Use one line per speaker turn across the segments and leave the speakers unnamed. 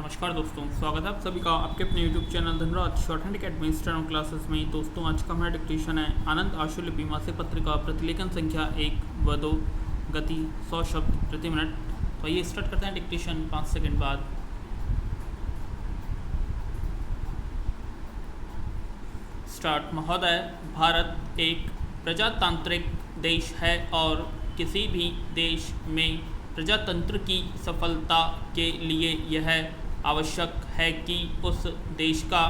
नमस्कार दोस्तों, स्वागत है आप सभी का आपके अपने YouTube channel Dhanraj short hand academy steno classes में। दोस्तों, आज का हमारा डिक्टेशन है आनंद आशुलिपि मासिक पत्रिका प्रतिलेखन संख्या 1 व 2, गति 100 शब्द प्रति मिनट। तो आइए स्टार्ट करते हैं डिक्टेशन 5 सेकंड बाद। स्टार्ट। महोदय, भारत एक प्रजातांत्रिक देश है और किसी भी देश में प्रजातंत्र की सफलता के लिए यह आवश्यक है कि उस देश का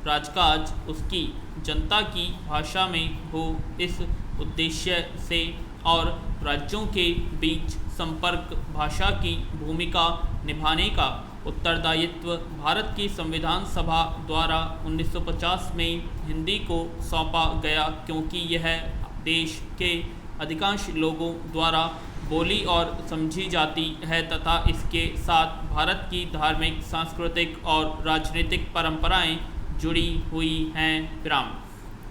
राजकाज उसकी जनता की भाषा में हो। इस उद्देश्य से और राज्यों के बीच संपर्क भाषा की भूमिका निभाने का उत्तरदायित्व भारत की संविधान सभा द्वारा 1950 में हिंदी को सौंपा गया, क्योंकि यह देश के अधिकांश लोगों द्वारा बोली और समझी जाती है तथा इसके साथ भारत की धार्मिक, सांस्कृतिक और राजनीतिक परंपराएं जुड़ी हुई हैं। विराम।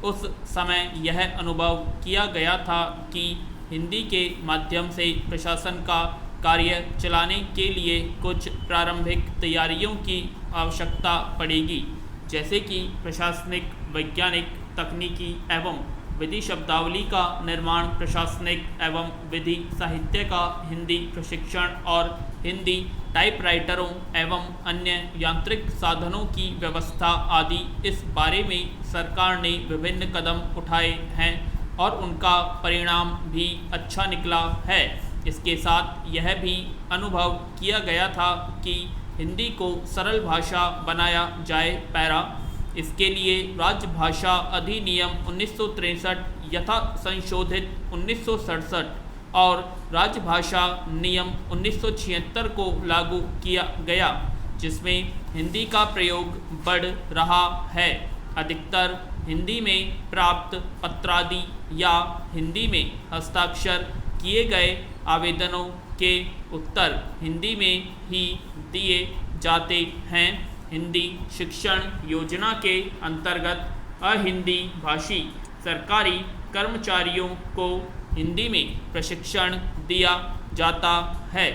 उस समय यह अनुभव किया गया था कि हिंदी के माध्यम से प्रशासन का कार्य चलाने के लिए कुछ प्रारंभिक तैयारियों की आवश्यकता पड़ेगी, जैसे कि प्रशासनिक, वैज्ञानिक, तकनीकी एवं विधि शब्दावली का निर्माण, प्रशासनिक एवं विधि साहित्य का हिंदी प्रशिक्षण और हिंदी टाइपराइटरों एवं अन्य यांत्रिक साधनों की व्यवस्था आदि। इस बारे में सरकार ने विभिन्न कदम उठाए हैं और उनका परिणाम भी अच्छा निकला है। इसके साथ यह भी अनुभव किया गया था कि हिंदी को सरल भाषा बनाया जाए। पैरा। इसके लिए राजभाषा अधिनियम 1963 यथा संशोधित 1967 और राजभाषा नियम 1976 को लागू किया गया, जिसमें हिंदी का प्रयोग बढ़ रहा है। अधिकतर हिंदी में प्राप्त पत्रादि या हिंदी में हस्ताक्षर किए गए आवेदनों के उत्तर हिंदी में ही दिए जाते हैं। हिंदी शिक्षण योजना के अंतर्गत अहिंदी भाषी सरकारी कर्मचारियों को हिंदी में प्रशिक्षण दिया जाता है।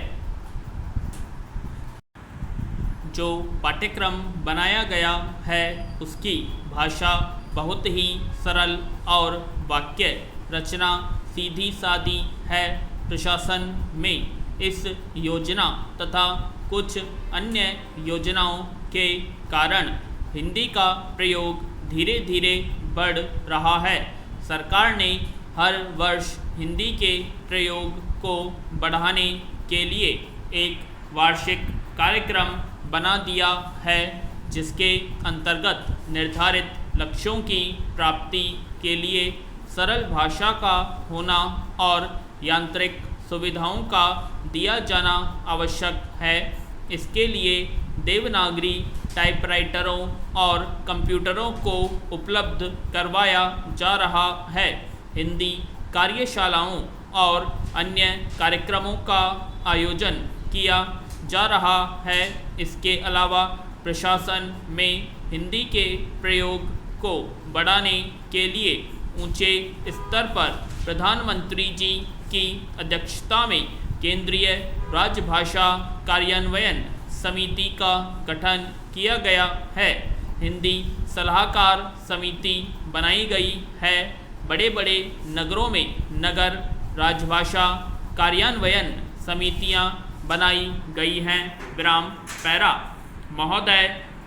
जो पाठ्यक्रम बनाया गया है उसकी भाषा बहुत ही सरल और वाक्य रचना सीधी सादी है। प्रशासन में इस योजना तथा कुछ अन्य योजनाओं के कारण हिंदी का प्रयोग धीरे धीरे बढ़ रहा है। सरकार ने हर वर्ष हिंदी के प्रयोग को बढ़ाने के लिए एक वार्षिक कार्यक्रम बना दिया है, जिसके अंतर्गत निर्धारित लक्ष्यों की प्राप्ति के लिए सरल भाषा का होना और यांत्रिक सुविधाओं का दिया जाना आवश्यक है। इसके लिए देवनागरी टाइपराइटरों और कंप्यूटरों को उपलब्ध करवाया जा रहा है। हिंदी कार्यशालाओं और अन्य कार्यक्रमों का आयोजन किया जा रहा है। इसके अलावा प्रशासन में हिंदी के प्रयोग को बढ़ाने के लिए ऊंचे स्तर पर प्रधानमंत्री जी की अध्यक्षता में केंद्रीय राजभाषा कार्यान्वयन समिति का गठन किया गया है। हिंदी सलाहकार समिति बनाई गई है। बड़े बड़े नगरों में नगर राजभाषा कार्यान्वयन समितियां बनाई गई हैं। विराम। पैरा। महोदय,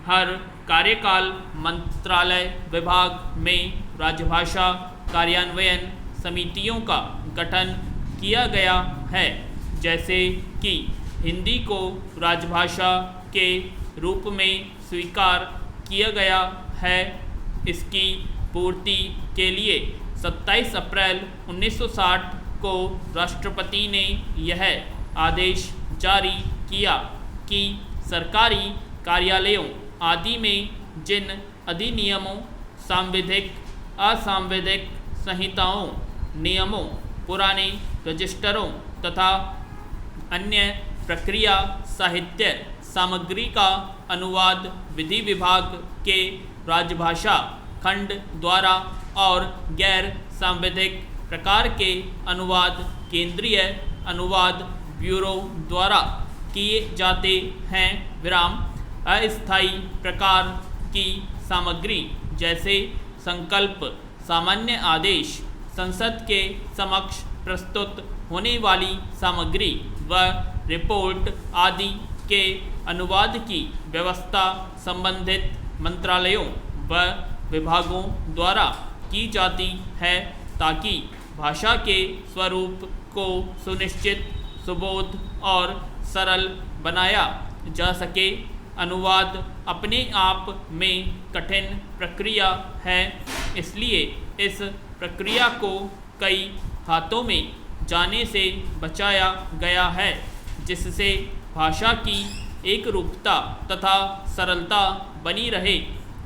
हर कार्यकाल मंत्रालय विभाग में राजभाषा कार्यान्वयन समितियों का गठन किया गया है, जैसे कि हिंदी को राजभाषा के रूप में स्वीकार किया गया है। इसकी पूर्ति के लिए 27 अप्रैल 1960 को राष्ट्रपति ने यह आदेश जारी किया कि सरकारी कार्यालयों आदि में जिन अधिनियमों, सांविधिक, असांविधिक संहिताओं, नियमों, पुराने रजिस्टरों तथा अन्य प्रक्रिया साहित्य सामग्री का अनुवाद विधि विभाग के राजभाषा खंड द्वारा और गैर सांविधिक प्रकार के अनुवाद केंद्रीय अनुवाद ब्यूरो द्वारा किए जाते हैं। विराम। अस्थायी प्रकार की सामग्री जैसे संकल्प, सामान्य आदेश, संसद के समक्ष प्रस्तुत होने वाली सामग्री व रिपोर्ट आदि के अनुवाद की व्यवस्था संबंधित मंत्रालयों व विभागों द्वारा की जाती है ताकि भाषा के स्वरूप को सुनिश्चित, सुबोध और सरल बनाया जा सके। अनुवाद अपने आप में कठिन प्रक्रिया है, इसलिए इस प्रक्रिया को कई हाथों में जाने से बचाया गया है, जिससे भाषा की एकरूपता तथा सरलता बनी रहे।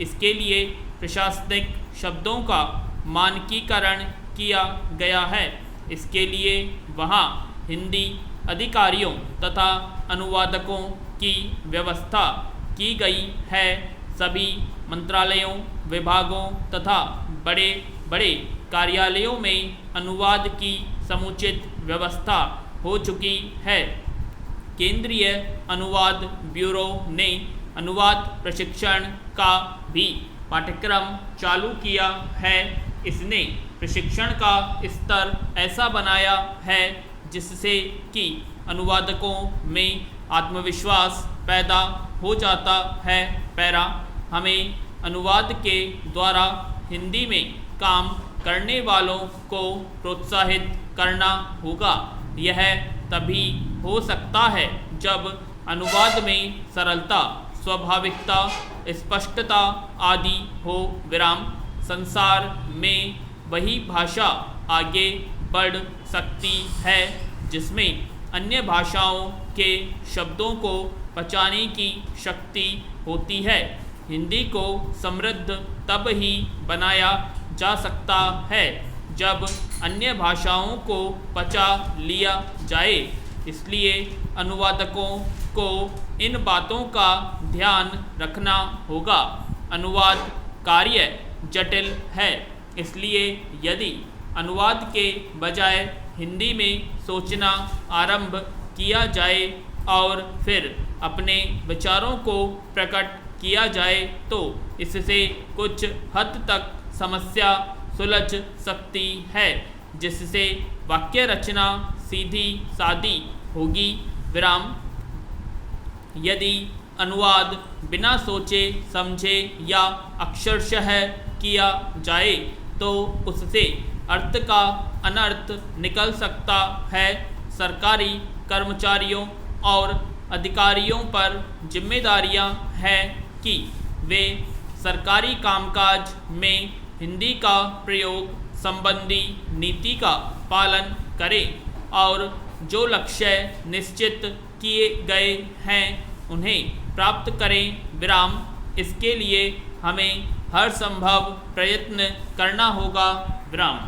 इसके लिए प्रशासनिक शब्दों का मानकीकरण किया गया है। इसके लिए वहाँ हिंदी अधिकारियों तथा अनुवादकों की व्यवस्था की गई है। सभी मंत्रालयों, विभागों तथा बड़े बड़े कार्यालयों में अनुवाद की समुचित व्यवस्था हो चुकी है। केंद्रीय अनुवाद ब्यूरो ने अनुवाद प्रशिक्षण का भी पाठ्यक्रम चालू किया है। इसने प्रशिक्षण का स्तर ऐसा बनाया है जिससे कि अनुवादकों में आत्मविश्वास पैदा हो जाता है। पैरा, हमें अनुवाद के द्वारा हिंदी में काम करने वालों को प्रोत्साहित करना होगा। यह तभी हो सकता है जब अनुवाद में सरलता, स्वाभाविकता, स्पष्टता आदि हो। विराम, संसार में वही भाषा आगे बढ़ सकती है जिसमें अन्य भाषाओं के शब्दों को पचाने की शक्ति होती है। हिंदी को समृद्ध तब ही बनाया जा सकता है जब अन्य भाषाओं को पचा लिया जाए। इसलिए अनुवादकों को इन बातों का ध्यान रखना होगा। अनुवाद कार्य जटिल है, इसलिए यदि अनुवाद के बजाय हिंदी में सोचना आरंभ किया जाए और फिर अपने विचारों को प्रकट किया जाए तो इससे कुछ हद तक समस्या सुलझ सकती है, जिससे वाक्य रचना सीधी सादी होगी। विराम, यदि अनुवाद बिना सोचे समझे या अक्षरशः किया जाए तो उससे अर्थ का अनर्थ निकल सकता है। सरकारी कर्मचारियों और अधिकारियों पर जिम्मेदारियां हैं कि वे सरकारी कामकाज में हिंदी का प्रयोग संबंधी नीति का पालन करें और जो लक्ष्य निश्चित किए गए हैं उन्हें प्राप्त करें। विराम, इसके लिए हमें हर संभव प्रयत्न करना होगा। विराम।